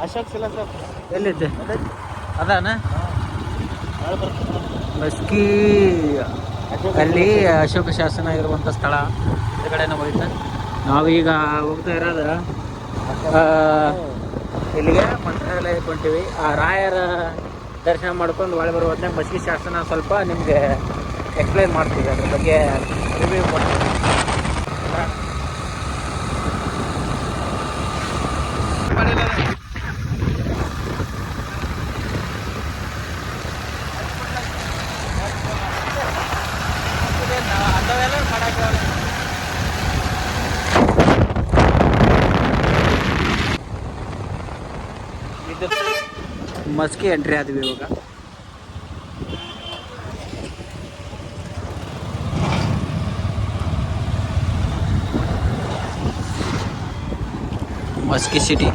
ಅಶೋಕ್ ಶಿಲಾ ಸರ್ ಎಲ್ಲಿದ್ದೆ ಅದಾನ ಮಸ್ಕಿ ಅಲ್ಲಿ ಅಶೋಕ ಶಾಸನ ಇರುವಂಥ ಸ್ಥಳ ಈ ಕಡೆ ಹೋಯ್ತಾ ನಾವೀಗ ಹೋಗ್ತಾ ಇರೋದ ಇಲ್ಲಿಗೆ ಮಂತ್ರಾಲಯಕ್ಕೆ ಹೊಂಟಿವಿ. ಆ ರಾಯರ ದರ್ಶನ ಮಾಡ್ಕೊಂಡು ಒಳಗೆ ಬರೋ ಹೊತ್ನಾಗ ಮಸ್ಕಿ ಶಾಸನ ಸ್ವಲ್ಪ ನಿಮಗೆ ಎಕ್ಸ್ಪ್ಲೈನ್ ಮಾಡ್ತೀವಿ, ಅದ್ರ ಬಗ್ಗೆ ರಿವ್ಯೂ ಕೊಡ್ತೀವಿ. ಮಸ್ಕಿ ಎಂಟ್ರಿ ಆದ್ವಿ ಇವಾಗ. ಮಸ್ಕಿ ಸಿಟಿ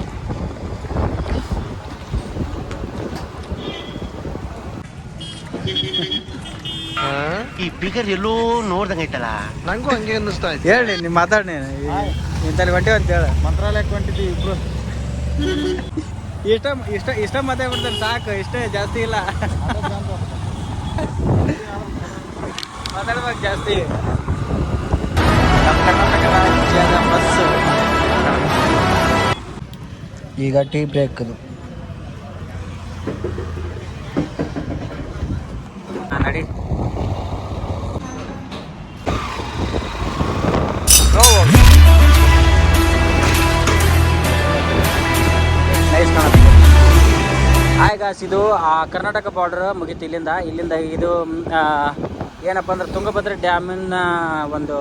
ಈ ಫಿಗರ್ ಎಲ್ಲೋ ನೋಡ್ದಂಗೆ ಐತಲ್ಲ, ನಂಗೂ ಹಂಗೆ ಅನ್ನಿಸ್ತಾ ಇತ್ತು. ಹೇಳಿ ನೀವು ಮಾತಾಡಿ ಇಂತಲ್ಲಿ ಹೊಂಟೇವಿ ಅಂತ ಹೇಳ. ಮಂತ್ರಾಲಯಕ್ಕೆ ಹೊಂಟಿದ್ವಿ ಇಬ್ರು. ಇಷ್ಟ ಮಾತಾಡ್ಬಿಡ್ತಾರೆ ಸಾಕು, ಇಷ್ಟೇ ಜಾಸ್ತಿ ಇಲ್ಲ ಮಾತಾಡ್ಬೇಕು ಜಾಸ್ತಿ. ನಮ್ಮ ಕರ್ನಾಟಕ ರಾಜ್ಯದ ಬಸ್ ಈಗ ಟೀ ಬ್ರೇಕ್ ಅದು ನಡಿ. ನೈಸ್ ಕಾಣುತ್ತೆ. ಗಾಯ್ಸ್, ಇದು ಕರ್ನಾಟಕ ಬಾರ್ಡರ್ ಮುಗೀತು. ಇಲ್ಲಿಂದ ಇದು ಏನಪ್ಪ ಅಂದ್ರೆ ತುಂಗಭದ್ರಾ ಡ್ಯಾಮಿನ ಒಂದು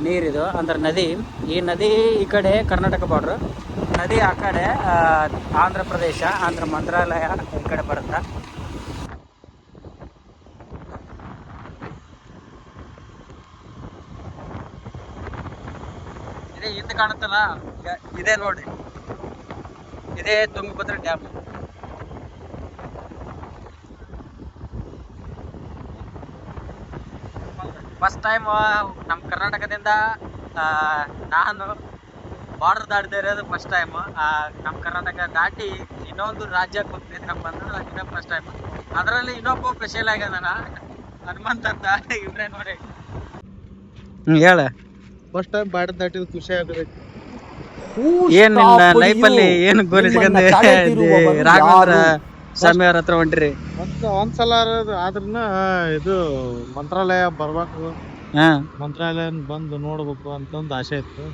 ನೀರಿದು ಅಂದ್ರೆ ನದಿ. ಈ ನದಿ ಈ ಕಡೆ ಕರ್ನಾಟಕ ಬಾರ್ಡ್ರು, ನದಿ ಆ ಕಡೆ ಆಂಧ್ರ ಪ್ರದೇಶ, ಆಂಧ್ರ ಮಂತ್ರಾಲಯ ಈ ಕಡೆ ಬರುತ್ತೆ. ಇದೇ ಹಿಂದೆ ಕಾಣುತ್ತಲ್ಲ, ಇದೇ ನೋಡಿ, ಇದೇ ತುಂಗಭದ್ರಾ ಡ್ಯಾಮ್. ಫಸ್ಟ್ ಟೈಮ್ ನಮ್ಮ ಕರ್ನಾಟಕದಿಂದ ನಾನು ಬಾರ್ಡರ್ ದಾಟದೇ ಇರೋದು ಫಸ್ಟ್ ಟೈಮು. ನಮ್ಮ ಕರ್ನಾಟಕ ದಾಟಿ ಇನ್ನೊಂದು ರಾಜ್ಯಕ್ಕೆ ಹೋಗ್ತಿದ್ರಪ್ಪ ಅಂದ್ರೆ ಇದೇ ಫಸ್ಟ್ ಟೈಮ್. ಅದರಲ್ಲಿ ಇನ್ನೊಬ್ಬ ಸ್ಪೆಷಲ್ ಆಗ್ಯದಾನ, ಹನುಮಂತ ಅಂತ. ಇವ್ರೇ ನೋಡಿ. ಹೇಳ, ಫಸ್ಟ್ ಟೈಮ್ ಬಾರ್ಡರ್ ದಾಟಿದ್ ಖುಷಿ ಆಗಬೇಕು. ಏನ್ ನಿನ್ನ ಲೈಫಲ್ಲಿ ಏನು ಗೋಲಿ ಸಿಗಂದೆ ರಾಘವೇಂದ್ರ ಸ್ವಾಮಿ ಅವ್ರ ಹತ್ರ ಹೊಂಟ್ರಿ? ಒಂದ್ಸಲ ಆದ್ರನ್ನ ಇದು ಮಂತ್ರಾಲಯ ಬರ್ಬೇಕು, ಮಂತ್ರಾಲಯ ಬಂದು ನೋಡ್ಬೇಕು ಅಂತ ಒಂದು ಆಸೆ ಇತ್ತು.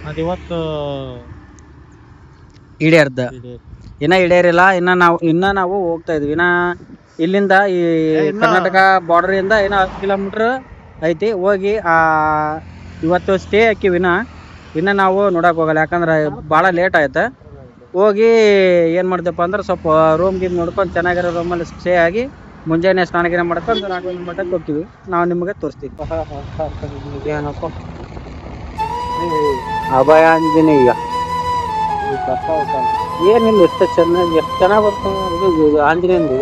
ಅದ್ ಇವತ್ತು ಈಡೇರ್ದ. ಇನ್ನ ಈಡೇರಿಲ್ಲ. ಇನ್ನ ನಾವು ಹೋಗ್ತಾ ಇದ್ವಿ. ಇಲ್ಲಿಂದ ಈ ಕರ್ನಾಟಕ ಬಾರ್ಡರ್ ಇಂದ 10 ಕಿಲೋಮೀಟರ್ ಐತಿ. ಹೋಗಿ ಇವತ್ತು ಸ್ಟೇ ಹಾಕಿವಿ. ಇನ್ನ ನಾವು ನೋಡಕ್ ಹೋಗಲ್ಲ, ಯಾಕಂದ್ರೆ ಭಾಳ ಲೇಟ್ ಆಯ್ತು. ಹೋಗಿ ಏನು ಮಾಡಿದೆಪ್ಪ ಅಂದ್ರೆ ಸ್ವಲ್ಪ ರೂಮ್ ಗೀಮ್ ನೋಡ್ಕೊಂಡು ಚೆನ್ನಾಗಿರೋ ರೂಮಲ್ಲಿ ಸ್ಟೇ ಆಗಿ ಮುಂಜಾನೆ ಸ್ನಾನ ಮಾಡ್ಕೊಂಡು ರಾಘವೇಂದ್ರ ಮಠಕ್ಕೆ ಹೋಗ್ತೀವಿ. ನಾವು ನಿಮಗೆ ತೋರಿಸ್ತೀವಿ. ಏನಪ್ಪ ಅಭಯ ಆಂಜನೇಯ ಏನಿಲ್ಲ, ಎಷ್ಟು ಚೆನ್ನಾಗಿ ಬರ್ತದೆ ಆಂಜನೇಯಂದು.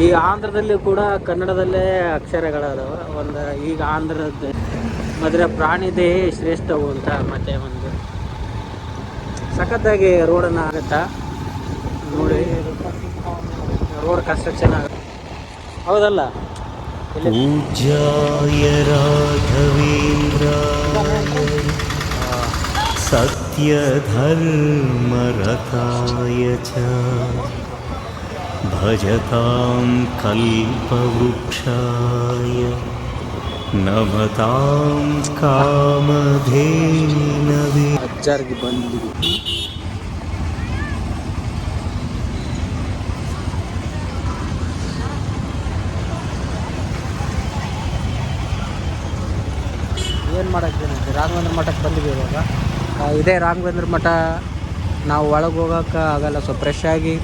ಈ ಆಂಧ್ರದಲ್ಲಿ ಕೂಡ ಕನ್ನಡದಲ್ಲೇ ಅಕ್ಷರಗಳದಾವ. ಒಂದು ಈಗ ಆಂಧ್ರದ ಮದುವೆ ಪ್ರಾಣಿ ದೇಹ ಶ್ರೇಷ್ಠವು ಅಂತ ಮತ್ತೆ ಒಂದು ಸಖತ್ತಾಗಿ ರೋಡನ್ನು ಆಗುತ್ತಾ ನೋಡಿ. ರೋಡ್ ಕನ್ಸ್ಟ್ರಕ್ಷನ್ ಆಗುತ್ತೆ, ಹೌದಲ್ಲ? ಪೂಜ್ಯಾಯ ರಾಘವೇಂದ್ರಾಯ ಸತ್ಯ ಧರ್ಮರತಾಯ ಚ ಭಜತಾಂ ಕಲ್ಪವೃಕ್ಷಾಯ ನಮತಾಂ ಕಾಮಧೇನವೇ. ಅಜ್ಜಾರ್ಗೆ ಬಂದ್ವಿ. ಏನು ಮಾಡೋಕ್ಕೆ ರಾಘವೇಂದ್ರ ಮಠಕ್ಕೆ ಬಂದ್ವಿ ಇವಾಗ. ಇದೇ ರಾಘವೇಂದ್ರ ಮಠ. ನಾವು ಒಳಗೆ ಹೋಗೋಕೆ ಆಗಲ್ಲ, ಸ್ವಲ್ಪ ಫ್ರೆಶ್ ಆಗಿ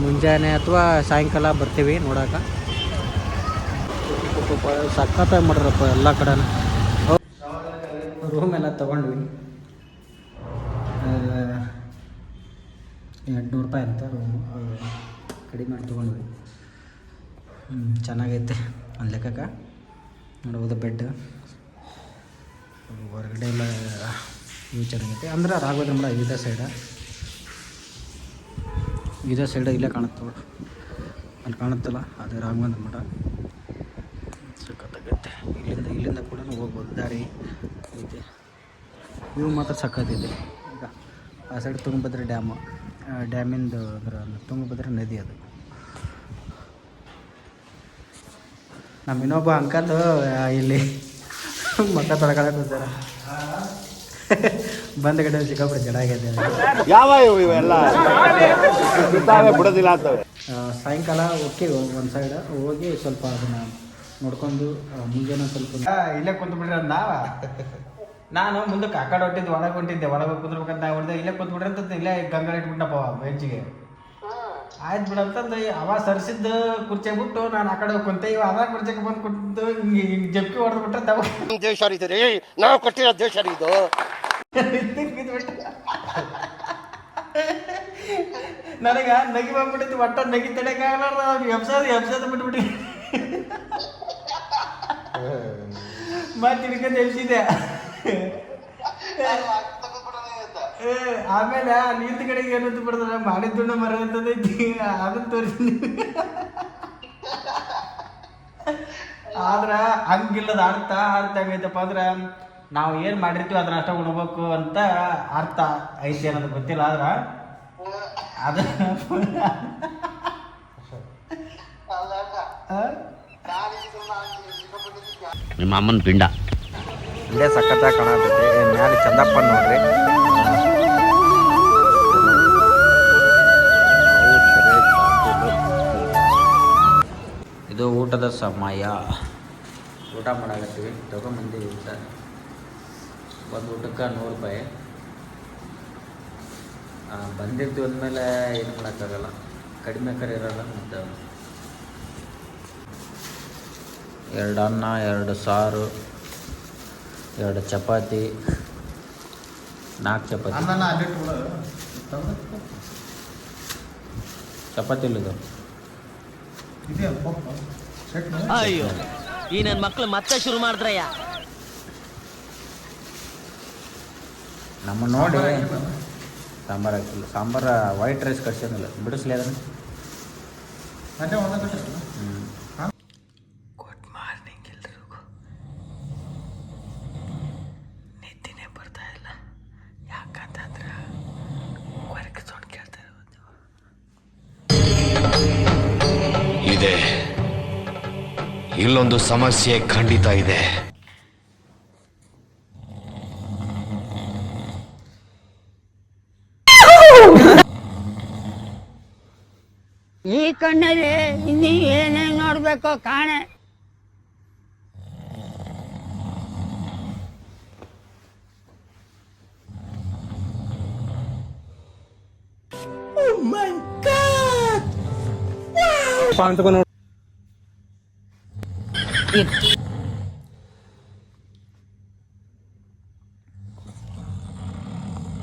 ಮುಂಜಾನೆ ಅಥವಾ ಸಾಯಂಕಾಲ ಬರ್ತೀವಿ ನೋಡೋಕೆ. ಸಖತ್ತಾಗಿ ಮಾಡ್ರಪ್ಪ ಎಲ್ಲ ಕಡೆನೂ. ತೊಗೊಂಡ್ವಿ, 800 ರೂಪಾಯಿ ಅಂತ ರೂಮು, ಕಡಿಮೆ ಮಾಡಿ ತೊಗೊಂಡ್ವಿ. ಚೆನ್ನಾಗೈತೆ ಒಂದು ಲೆಕ್ಕಕ್ಕೆ ನೋಡ್ಬೋದು. ಬೆಡ್ ಹೊರಗಡೆ ಎಲ್ಲ ಇವು ಚೆನ್ನಾಗೈತೆ. ಅಂದ್ರೆ ರಾಘವೇಂದ್ರ ಮಠ ಇದೇ ಸೈಡ್ ಇಲ್ಲೇ ಕಾಣುತ್ತೆ ನೋಡು, ಅಲ್ಲಿ ಕಾಣುತ್ತಲ್ಲ ಅದು ರಾಘವೇಂದ್ರ ಮಠ. ಸಖತ್ತಾಗೈತೆ. ಇಲ್ಲಿಂದ ಕೂಡ ಹೋಗ್ಬೋದು, ದಾರಿ ಐತೆ. ಇವು ಮಾತ್ರ ಸಖತ್ತಿದೆ. ಈಗ ಆ ಸೈಡ್ ತುಂಗಭದ್ರಾ ಡ್ಯಾಮಿಂದು ಅಂದ್ರೆ ತುಂಗಭದ್ರಾ ನದಿ ಅದು. ನಮ್ಮ ಇನ್ನೊಬ್ಬ ಅಂಕಲ್ ಇಲ್ಲಿ ಮಕ್ಕ ತೊಳ್ಕೊಳಕ್ಕೆ ಹೋಗ್ತಾರೆ. ಬಂದ ಕಡೆ ಸಿಕ್ಕಾಪಟ್ಟೆ ಚೆನ್ನಾಗೈತೆ. ಯಾವ ಇವೆಲ್ಲ ಬಿಡೋದಿಲ್ಲ ಅಂತವೆ. ಸಾಯಂಕಾಲ ಓಕೆ ಒಂದು ಸೈಡ್ ಹೋಗಿ ಸ್ವಲ್ಪ ಅದನ್ನು ನೋಡ್ಕೊಂಡು ಮುಂಜಾನೆ ಸ್ವಲ್ಪ ಇಲ್ಲೇ ಕುಂತು ಬಿಡ್ರಿ ಅಂದ. ನಾನು ಮುಂದಕ್ಕೆ ಆ ಕಡೆ ಹೊಟ್ಟಿದ್ದೆ, ಒಳಗೆ ಕುಂದ್ರಬೇಕಂತ ನಾ ಹೊಡೆದೆ. ಇಲ್ಲೇ ಕುಂತು ಬಿಡ್ರಿ ಅಂತ ಇಲ್ಲೇ ಗಂಗಾಳ ಇಟ್ಬಿಟ್ಟಪ್ಪ ಬೆಂಚಿಗೆ. ಆಯ್ತು ಬಿಡಂತಂದು ಅವ ಸರ್ಸಿದ್ದ ಕುರ್ಚಿ ಬಿಟ್ಟು ನಾನು ಆ ಕಡೆ ಕುಂತೆ. ಇವ ಅದ ಕುರ್ಚಿಗೆ ಬಂದು ಕುಂತು ಹಿಂಗೆ ಜಪ್ಪಿ ಹೊಡೆದು ಬಿಟ್ರೆ ತವ ದೇಶ ರೀ, ನಾವು ಕೊಟ್ಟಿರೋ ದೇಶ ಇದು. ನನಗೆ ನಗಿ ಬಂದ್ಬಿಟ್ಟಿತ್ತು, ಒಟ್ಟ ನಗಿ ತಡೆಯಕ್ಕಾಗಲ್ಲ. ಎಬ್ಸೋದು ಬಿಟ್ಬಿಟ್ಟು ಮತ್ತೆ ಹಿಡ್ಕೊಂಡು ಎಬ್ಸಿದೆ. ಆಮೇಲೆ ಅಲ್ಲಿ ಹಿಂದ ಕಡೆಗೆ ಏನಂತ ಬಿಡ್ತಾರೆ, ಮಾಡಿದ್ದುಣ್ಣ ಮರ ಅಂತದೈತಿ, ಅದನ್ನ ತೋರಿಸ್ತೀನಿ. ಆದ್ರೆ ಹಂಗಿಲ್ಲದ ಅರ್ಥ ಆಗೈತಪ್ಪ. ಅಂದ್ರೆ ನಾವು ಏನು ಮಾಡಿರ್ತೀವಿ ಅದನ್ನ ಅಷ್ಟ ಉಣ್ಬೇಕು ಅಂತ ಅರ್ಥ ಐತಿ ಅನ್ನೋದು ಗೊತ್ತಿಲ್ಲ. ಆದ್ರೆ ಅದು ನಿಮ್ಮ ಅಮ್ಮನ ಪಿಂಡ ಇಲ್ಲೇ ಸಖತ್ತಾಗಿ ಕಾಣತೈತೆ. ಮ್ಯಾಲೆ ಚಂದಪ್ಪ ನೋಡ್ರಿ. ಇದು ಊಟದ ಸಮಯ. ಊಟ ಮಾಡಾಕತ್ತೀವಿ, ತಗೊಂಬಂದು ಊಟ. ಒಂದು ಊಟಕ್ಕೆ 100 ರೂಪಾಯಿ. ಬಂದಿರ್ತೀವಿ ಅಂದಮೇಲೆ ಏನು ಮಾಡೋಕ್ಕಾಗಲ್ಲ, ಕಡಿಮೆ ಕರೆ ಇರೋಲ್ಲ. ಮತ್ತು 2 ಅನ್ನ, 2 ಸಾರು, 2 ಚಪಾತಿ, 4 ಚಪಾತಿ. ಚಪಾತಿ ಇಲ್ಲದು. ಅಯ್ಯೋ, ಈ ನನ್ನ ಮಕ್ಳು ಮತ್ತೆ ಶುರು ಮಾಡಿದ್ರಯ್ಯ. ನಮ್ಮ ನೋಡಿ ಸಾಂಬಾರು ಹಾಕಿಲ್ಲ. ಸಾಂಬಾರು ವೈಟ್ ರೈಸ್ ಕಟ್ಸೋದಿಲ್ಲ, ಬಿಡಿಸ್ಲಿ ಅದನ್ನು. ಗುಡ್ ಮಾರ್ನಿಂಗ್ ಎಲ್ರಿಗೂ. ನಿದ್ದಿನೇ ಬರ್ತಾ ಇಲ್ಲ. ಯಾಕಂತಂದ್ರೆ ವರ್ಕ್ ಸೌಂಡ್ ಕೇಳ್ತಾ ಇರೋದು. ಇದೆ, ಇಲ್ಲೊಂದು ಸಮಸ್ಯೆ ಖಂಡಿತ ಇದೆ. ಈ ಕಣ್ಣಲ್ಲಿ ಇನ್ನೀ ಏನೇನು ನೋಡ್ಬೇಕೋ ಕಾಣೆ.